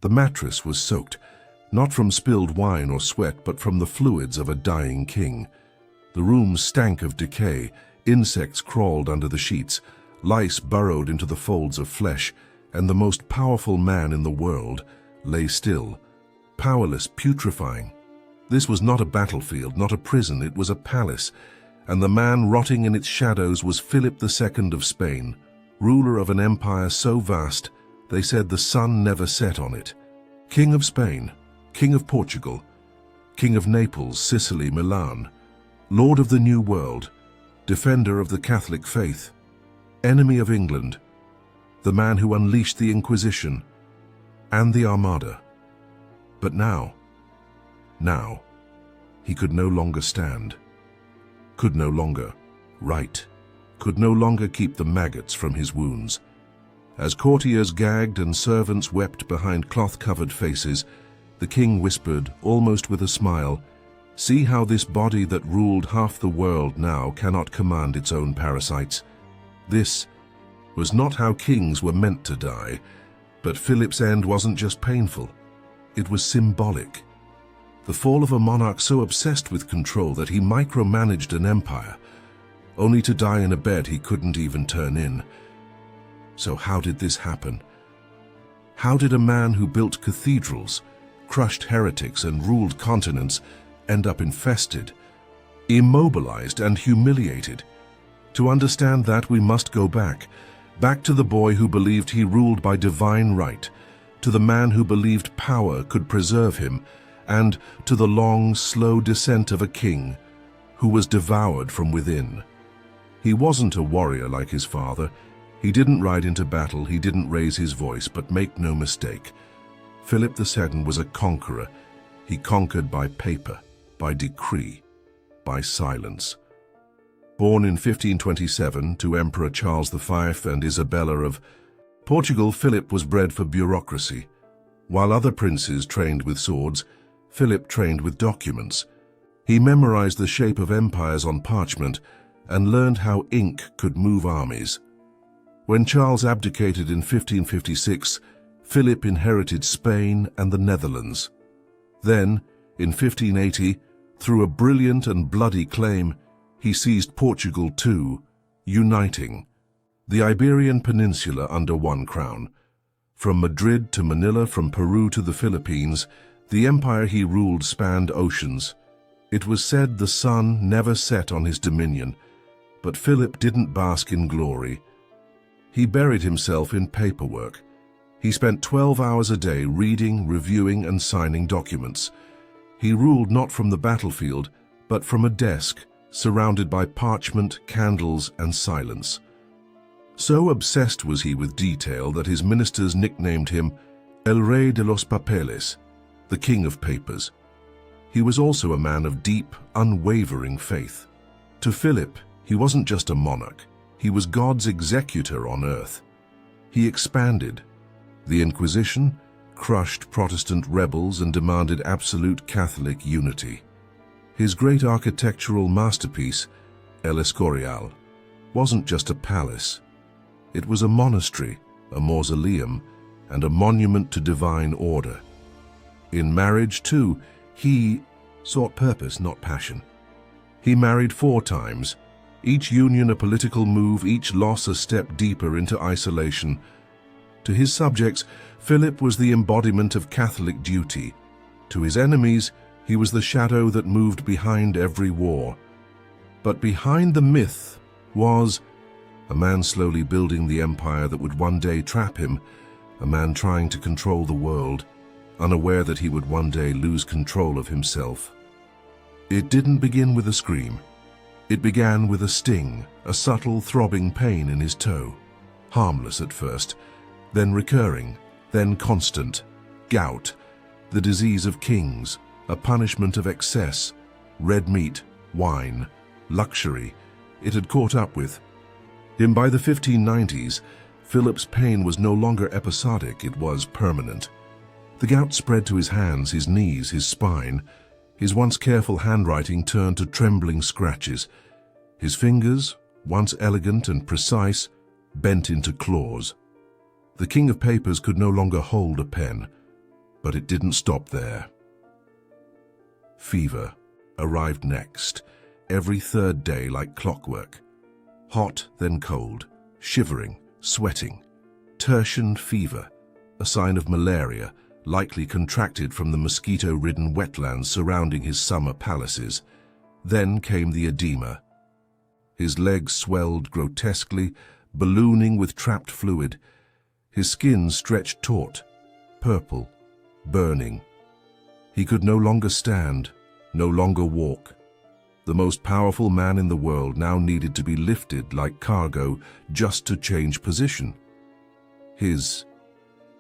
The mattress was soaked, not from spilled wine or sweat, but from the fluids of a dying king. The room stank of decay, insects crawled under the sheets, lice burrowed into the folds of flesh, and the most powerful man in the world lay still, powerless, putrefying. This was not a battlefield, not a prison, it was a palace, and the man rotting in its shadows was Philip II of Spain, ruler of an empire so vast, they said the sun never set on it. King of Spain, King of Portugal, King of Naples, Sicily, Milan, Lord of the New World, defender of the Catholic faith, enemy of England, the man who unleashed the Inquisition and the Armada. But now, he could no longer stand, could no longer write, could no longer keep the maggots from his wounds. As courtiers gagged and servants wept behind cloth-covered faces, the king whispered, almost with a smile, "See how this body that ruled half the world now cannot command its own parasites." This was not how kings were meant to die, but Philip's end wasn't just painful, it was symbolic. The fall of a monarch so obsessed with control that he micromanaged an empire, only to die in a bed he couldn't even turn in. So how did this happen? How did a man who built cathedrals, crushed heretics, and ruled continents end up infested, immobilized, and humiliated? To understand that, we must go back to the boy who believed he ruled by divine right, to the man who believed power could preserve him, and to the long, slow descent of a king who was devoured from within. He wasn't a warrior like his father. He didn't ride into battle, he didn't raise his voice, but make no mistake, Philip II was a conqueror. He conquered by paper, by decree, by silence. Born in 1527 to Emperor Charles V and Isabella of Portugal, Philip was bred for bureaucracy. While other princes trained with swords, Philip trained with documents. He memorized the shape of empires on parchment and learned how ink could move armies. When Charles abdicated in 1556, Philip inherited Spain and the Netherlands. Then, in 1580, through a brilliant and bloody claim, he seized Portugal too, uniting the Iberian Peninsula under one crown. From Madrid to Manila, from Peru to the Philippines, the empire he ruled spanned oceans. It was said the sun never set on his dominion, but Philip didn't bask in glory. He buried himself in paperwork. He spent 12 hours a day reading, reviewing, and signing documents. He ruled not from the battlefield, but from a desk, surrounded by parchment, candles, and silence. So obsessed was he with detail that his ministers nicknamed him El Rey de los Papeles, the King of Papers. He was also a man of deep, unwavering faith. To Philip, he wasn't just a monarch, he was God's executor on earth. He expanded. The Inquisition crushed Protestant rebels and demanded absolute Catholic unity. His great architectural masterpiece, El Escorial, wasn't just a palace. It was a monastery, a mausoleum, and a monument to divine order. In marriage, too, he sought purpose, not passion. He married 4 times, each union a political move, each loss a step deeper into isolation. To his subjects, Philip was the embodiment of Catholic duty. To his enemies, he was the shadow that moved behind every war. But behind the myth was a man slowly building the empire that would one day trap him, a man trying to control the world, unaware that he would one day lose control of himself. It didn't begin with a scream. It began with a sting, a subtle throbbing pain in his toe. Harmless at first, then recurring, then constant. Gout, the disease of kings, a punishment of excess. Red meat, wine, luxury, it had caught up with him. By the 1590s, Philip's pain was no longer episodic, it was permanent. The gout spread to his hands, his knees, his spine. His once careful handwriting turned to trembling scratches. His fingers, once elegant and precise, bent into claws. The King of Papers could no longer hold a pen. But it didn't stop there. Fever arrived next, every third day like clockwork. Hot, then cold, shivering, sweating. Tertian fever, a sign of malaria, likely contracted from the mosquito-ridden wetlands surrounding his summer palaces. Then came the edema. His legs swelled grotesquely, ballooning with trapped fluid. His skin stretched taut, purple, burning. He could no longer stand, no longer walk. The most powerful man in the world now needed to be lifted like cargo just to change position. His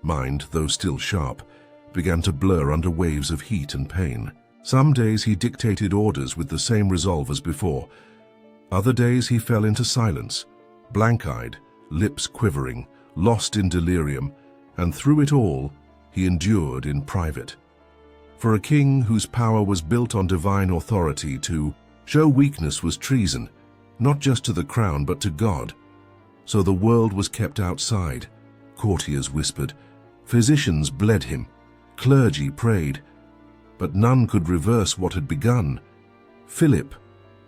mind, though still sharp, began to blur under waves of heat and pain. Some days he dictated orders with the same resolve as before. Other days he fell into silence, blank-eyed, lips quivering, lost in delirium, and through it all, he endured in private. For a king whose power was built on divine authority, to show weakness was treason, not just to the crown but to God. So the world was kept outside. Courtiers whispered, physicians bled him, clergy prayed, but none could reverse what had begun. Philip,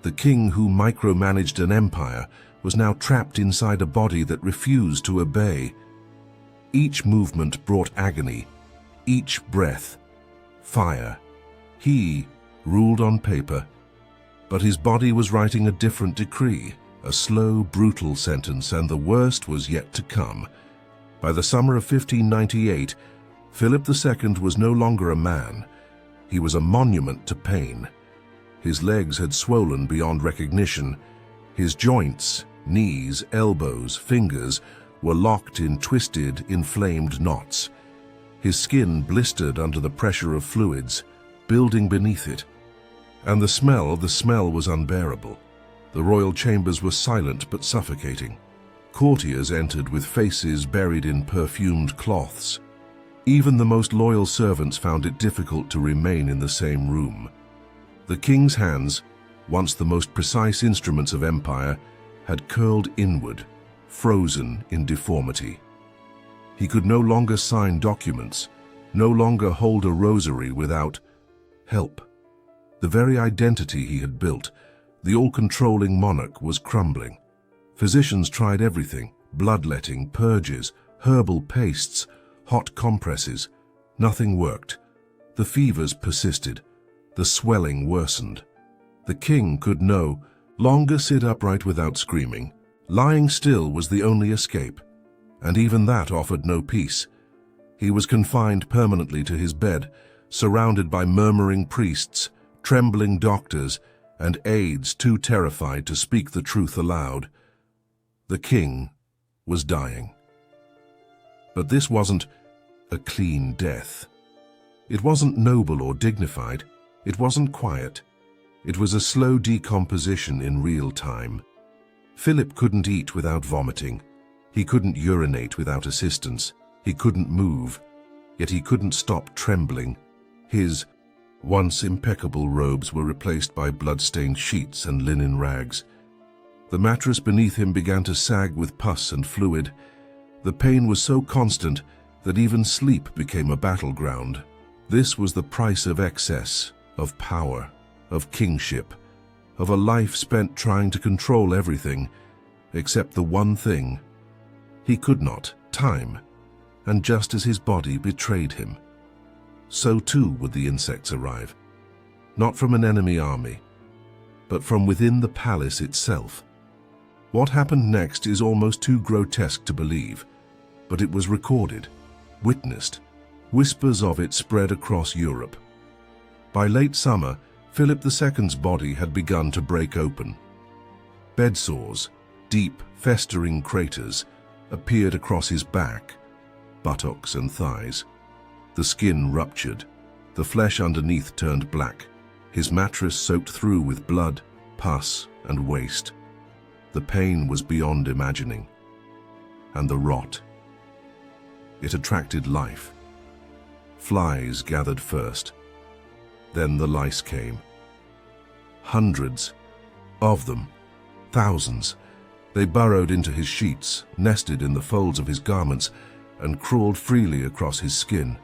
the king who micromanaged an empire, was now trapped inside a body that refused to obey. Each movement brought agony, each breath, fire. He ruled on paper, but his body was writing a different decree, a slow, brutal sentence, and the worst was yet to come. By the summer of 1598, Philip II was no longer a man. He was a monument to pain. His legs had swollen beyond recognition. His joints, knees, elbows, fingers were locked in twisted, inflamed knots. His skin blistered under the pressure of fluids, building beneath it. And the smell was unbearable. The royal chambers were silent but suffocating. Courtiers entered with faces buried in perfumed cloths. Even the most loyal servants found it difficult to remain in the same room. The king's hands, once the most precise instruments of empire, had curled inward, frozen in deformity. He could no longer sign documents, no longer hold a rosary without help. The very identity he had built, the all-controlling monarch, was crumbling. Physicians tried everything: bloodletting, purges, herbal pastes, hot compresses. Nothing worked. The fevers persisted. The swelling worsened. The king could no longer sit upright without screaming. Lying still was the only escape, and even that offered no peace. He was confined permanently to his bed, surrounded by murmuring priests, trembling doctors, and aides too terrified to speak the truth aloud. The king was dying. But this wasn't a clean death. It wasn't noble or dignified. It wasn't quiet. It was a slow decomposition in real time. Philip couldn't eat without vomiting. He couldn't urinate without assistance. He couldn't move, yet he couldn't stop trembling. His once impeccable robes were replaced by blood-stained sheets and linen rags. The mattress beneath him began to sag with pus and fluid. The pain was so constant that even sleep became a battleground. This was the price of excess, of power, of kingship, of a life spent trying to control everything, except the one thing. He could not, time, and just as his body betrayed him, so too would the insects arrive, not from an enemy army, but from within the palace itself. What happened next is almost too grotesque to believe, but it was recorded, witnessed. Whispers of it spread across Europe. By late summer, Philip II's body had begun to break open. Bed sores, deep, festering craters, appeared across his back, buttocks and thighs. The skin ruptured, the flesh underneath turned black, his mattress soaked through with blood, pus, and waste. The pain was beyond imagining. And the rot. It attracted life. Flies gathered first. Then the lice came. Hundreds of them, thousands. They burrowed into his sheets, nested in the folds of his garments, and crawled freely across his skin.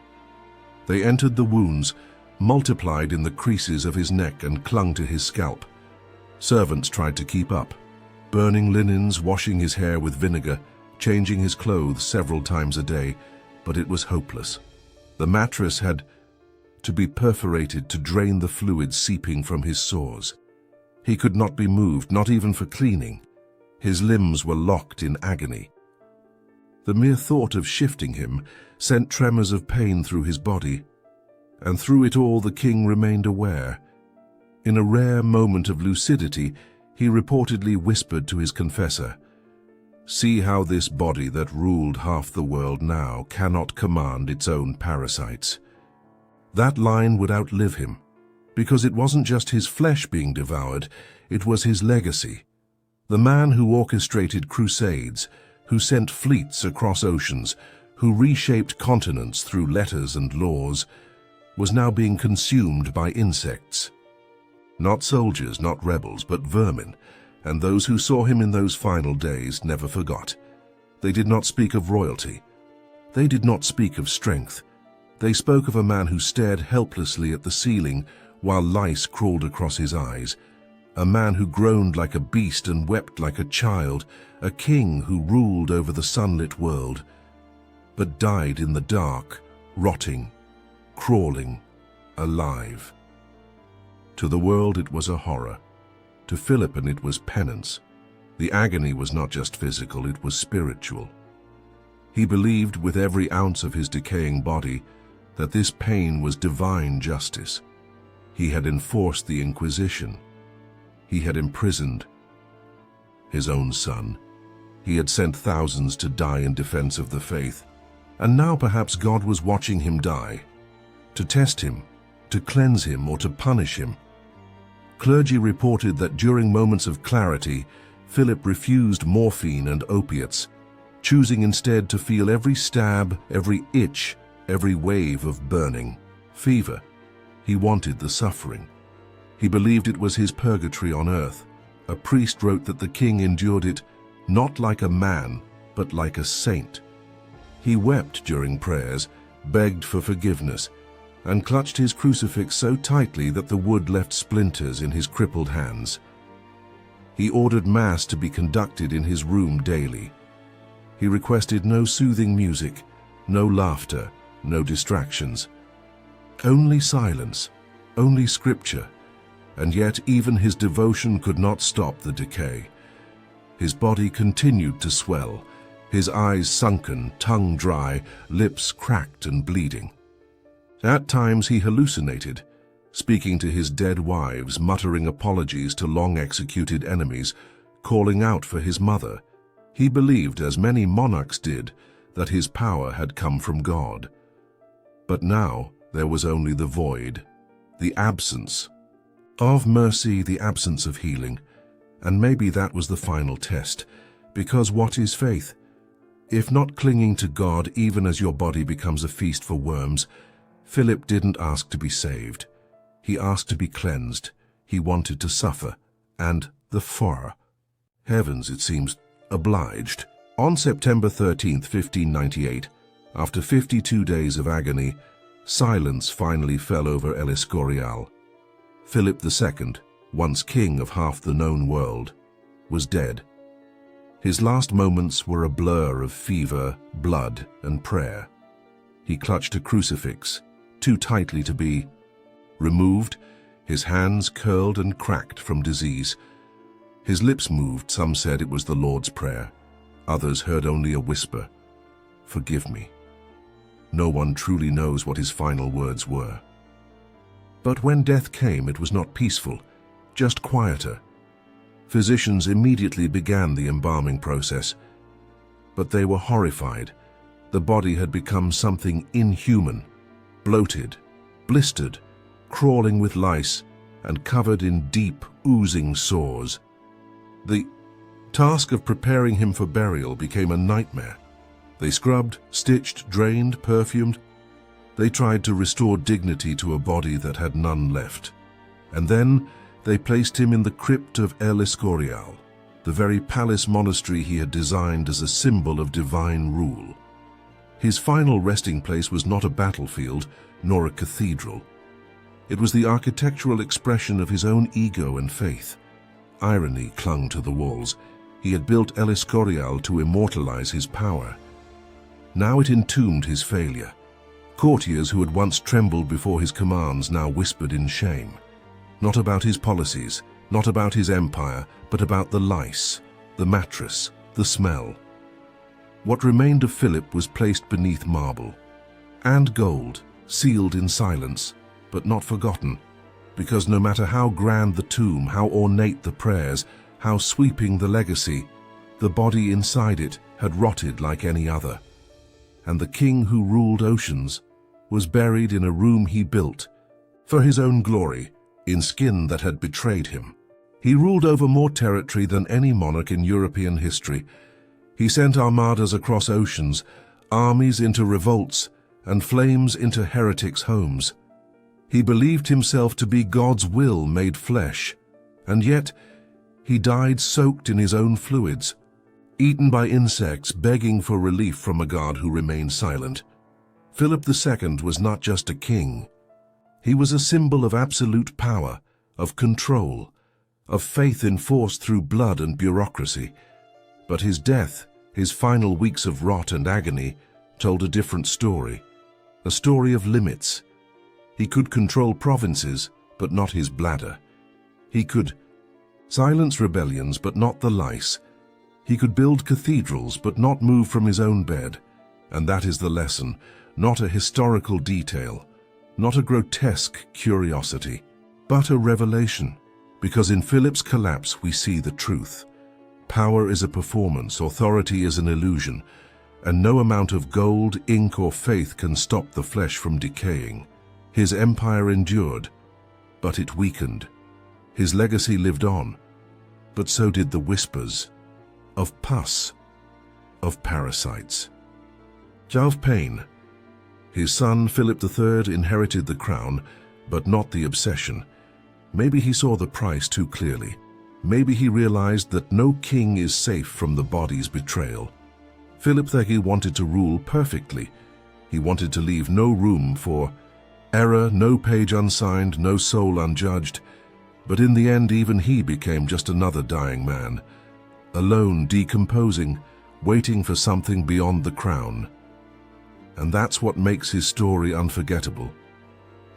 They entered the wounds, multiplied in the creases of his neck and clung to his scalp. Servants tried to keep up, burning linens, washing his hair with vinegar, changing his clothes several times a day, but it was hopeless. The mattress had to be perforated to drain the fluid seeping from his sores. He could not be moved, not even for cleaning. His limbs were locked in agony. The mere thought of shifting him sent tremors of pain through his body, and through it all the king remained aware. In a rare moment of lucidity, he reportedly whispered to his confessor, "See how this body that ruled half the world now cannot command its own parasites." That line would outlive him, because it wasn't just his flesh being devoured, it was his legacy. The man who orchestrated crusades, who sent fleets across oceans, who reshaped continents through letters and laws, was now being consumed by insects. Not soldiers, not rebels, but vermin, and those who saw him in those final days never forgot. They did not speak of royalty. They did not speak of strength. They spoke of a man who stared helplessly at the ceiling while lice crawled across his eyes, a man who groaned like a beast and wept like a child, a king who ruled over the sunlit world, but died in the dark, rotting, crawling, alive. To the world it was a horror. To Philip it was penance. The agony was not just physical, it was spiritual. He believed with every ounce of his decaying body that this pain was divine justice. He had enforced the Inquisition. He had imprisoned his own son. He had sent thousands to die in defense of the faith. And now perhaps God was watching him die, to test him, to cleanse him, or to punish him. Clergy reported that during moments of clarity, Philip refused morphine and opiates, choosing instead to feel every stab, every itch, every wave of burning fever. He wanted the suffering. He believed it was his purgatory on earth. A priest wrote that the king endured it not like a man, but like a saint. He wept during prayers, begged for forgiveness, and clutched his crucifix so tightly that the wood left splinters in his crippled hands. He ordered Mass to be conducted in his room daily. He requested no soothing music, no laughter, no distractions. Only silence, only scripture, and yet even his devotion could not stop the decay. His body continued to swell, his eyes sunken, tongue dry, lips cracked and bleeding. At times he hallucinated, speaking to his dead wives, muttering apologies to long-executed enemies, calling out for his mother. He believed, as many monarchs did, that his power had come from God. But now there was only the void, the absence of mercy, the absence of healing. And maybe that was the final test, because what is faith? If not clinging to God even as your body becomes a feast for worms, Philip didn't ask to be saved. He asked to be cleansed. He wanted to suffer. And the fur. Heavens, it seems, obliged. On September 13th, 1598, after 52 days of agony, silence finally fell over El Escorial. Philip II, once king of half the known world, was dead. His last moments were a blur of fever, blood, and prayer. He clutched a crucifix, too tightly to be removed, his hands curled and cracked from disease. His lips moved, some said it was the Lord's Prayer. Others heard only a whisper, "Forgive me." No one truly knows what his final words were. But when death came, it was not peaceful, just quieter. Physicians immediately began the embalming process, but they were horrified. The body had become something inhuman, bloated, blistered, crawling with lice, and covered in deep, oozing sores. The task of preparing him for burial became a nightmare. They scrubbed, stitched, drained, perfumed. They tried to restore dignity to a body that had none left. And then they placed him in the crypt of El Escorial, the very palace monastery he had designed as a symbol of divine rule. His final resting place was not a battlefield, nor a cathedral. It was the architectural expression of his own ego and faith. Irony clung to the walls. He had built El Escorial to immortalize his power. Now it entombed his failure. Courtiers who had once trembled before his commands now whispered in shame. Not about his policies, not about his empire, but about the lice, the mattress, the smell. What remained of Philip was placed beneath marble and gold, sealed in silence, but not forgotten, because no matter how grand the tomb, how ornate the prayers, how sweeping the legacy, the body inside it had rotted like any other. And the king who ruled oceans was buried in a room he built for his own glory, in skin that had betrayed him. He ruled over more territory than any monarch in European history. He sent armadas across oceans, armies into revolts, and flames into heretics' homes. He believed himself to be God's will made flesh, and yet he died soaked in his own fluids, eaten by insects, begging for relief from a God who remained silent. Philip II was not just a king. He was a symbol of absolute power, of control, of faith enforced through blood and bureaucracy. But his death, his final weeks of rot and agony, told a different story, a story of limits. He could control provinces, but not his bladder. He could silence rebellions, but not the lice. He could build cathedrals, but not move from his own bed. And that is the lesson, not a historical detail, not a grotesque curiosity, but a revelation. Because in Philip's collapse we see the truth. Power is a performance, authority is an illusion, and no amount of gold, ink, or faith can stop the flesh from decaying. His empire endured, but it weakened. His legacy lived on, but so did the whispers of pus, of parasites. Of pain. His son, Philip III, inherited the crown, but not the obsession. Maybe he saw the price too clearly. Maybe he realized that no king is safe from the body's betrayal. Philip II wanted to rule perfectly. He wanted to leave no room for error, no page unsigned, no soul unjudged. But in the end, even he became just another dying man, alone, decomposing, waiting for something beyond the crown. And that's what makes his story unforgettable.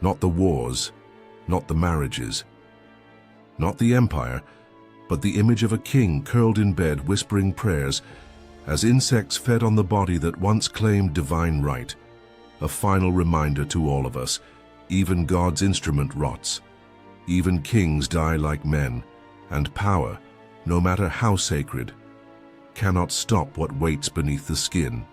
Not the wars, not the marriages, not the empire, but the image of a king curled in bed whispering prayers as insects fed on the body that once claimed divine right. A final reminder to all of us, even God's instrument rots. Even kings die like men, and power, no matter how sacred, cannot stop what waits beneath the skin.